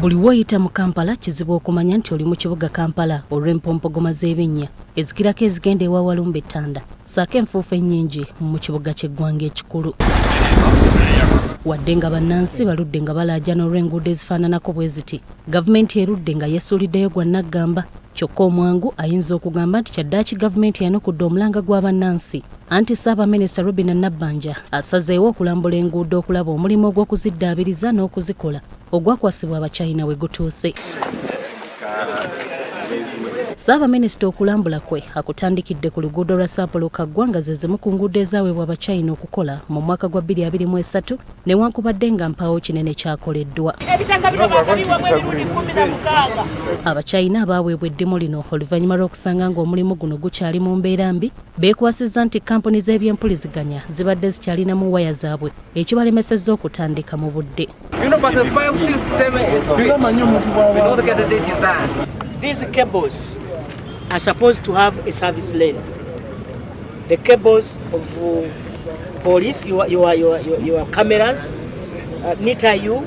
Buli woyita mu Kampala kizibu okumanya nti oli mu kibuga Kampala olw'empompogoma z'ebinnya ezikirako ezigenda ewa Walumbe Ttanda saako enfuufu ennyingi mu kibuga ky'eggwanga ekikulu. Wadde nga bannansi baludde nga balaajana olw'enguudo ezifaananako bwe ziti, gavumenti erudde nga yeesuuliddeyo gwa Naggamba. Kyokka omwangu ayinza okugamba nti kyaddaaki gavumenti yanukudde omulanga gw'abannansi anti Ssaabaminisita Robinah Nabbanja asazeewo okulambula enguudo okulaba omulimu ogw'okuziddaabiriza n'okuzikola ogwakwasibwa Abachina we gutuuse. Ssaabaminisita okulambula kwe akutandikidde ku luguudo lwa Sapolo Kaggwa nga ze zimu ku nguudo ezaaweebwa Abachina okukola mu mwaka gwa 2023 newankubadde nga mpaawo kinene kyakoleddwa. Abachina abaaweebwa eddimu lino oluvannyuma lw'okusanga ng'omulimu guno gukyali mu mbeera mbi beekwasizza nti kampuni z'ebyempuliziganya zibadde zikyalinamu waya zaabwe ekibalemesezza okutandika mu budde. These cables are supposed to have a service lane. The cables of police, your cameras, NITAU,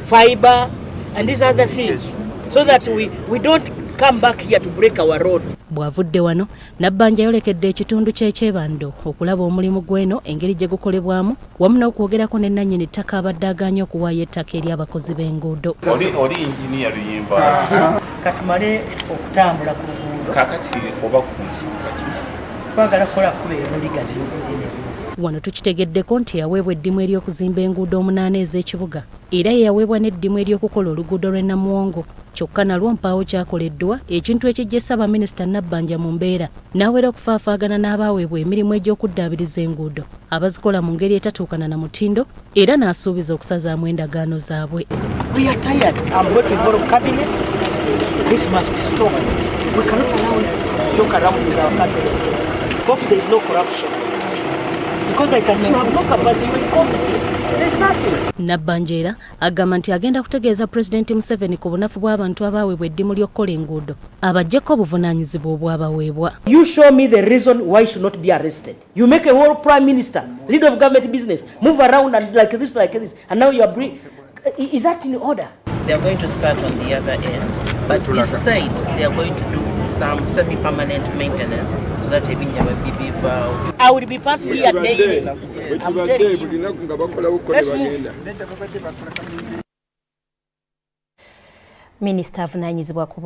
fiber, and these other things, so that we don't come back here to break our road. Bw'avudde wano, Nabbanja yolekedde ekitundu ky'ekyebando okulaba omulimu gw'eno engeri gye gukolebwamu wamu n'okwogerako ne nannyini ttaka abadde agaanye okuwaayo ettaka eri abakozi b'enguudo. Oli injiniya Luyimba. Katumale okutambula ku luguudo. Kakati oba ku nsonga ki? Twagala kukola kubeera muligazi y'obudde. Wano tukitegeddeko nti yaweebwa eddimu ery'okuzimba enguudo 8 ez'ekibuga era ye yaweebwa n'eddimu ery'okukola oluguudo lw'e Namuwongo. Kyokka nalwo mpaawo kyakoleddwa ekintu ekijja Ssaabaminisita Nabbanja mu mbeera n'aweera okufaafaagana n'abaaweebwa emirimu egy'okuddaabiriza enguudo abazikola mu ngeri etatuukana na mutindo era n'asuubiza okusazaamu endagaano zaabwe. We are tired. I'm going to involve cabinet. This must stop. We cannot allow joke around with our country. Hope there is no corruption. Because I can see you have no capacity with company. There's nothing. Nabbanja era agamba nti agenda kutegeeza Pulezidenti Museveni ku bunafu bw'abantu abaweebwa eddimu ly'okukola enguudo abaggyeko obuvunaanyizibwa obwabaweebwa. You show me the reason why he should not be arrested. You make a whole prime minister, leader of government business, move around and like this, and now you are is that in order? They are going to start on the other end, but this side they are going to do some semi-permanent maintenance so that Ebinya will be valve. I will be passing here daily. I'm telling you. Let's move. Minisita avunaanyizibwa ku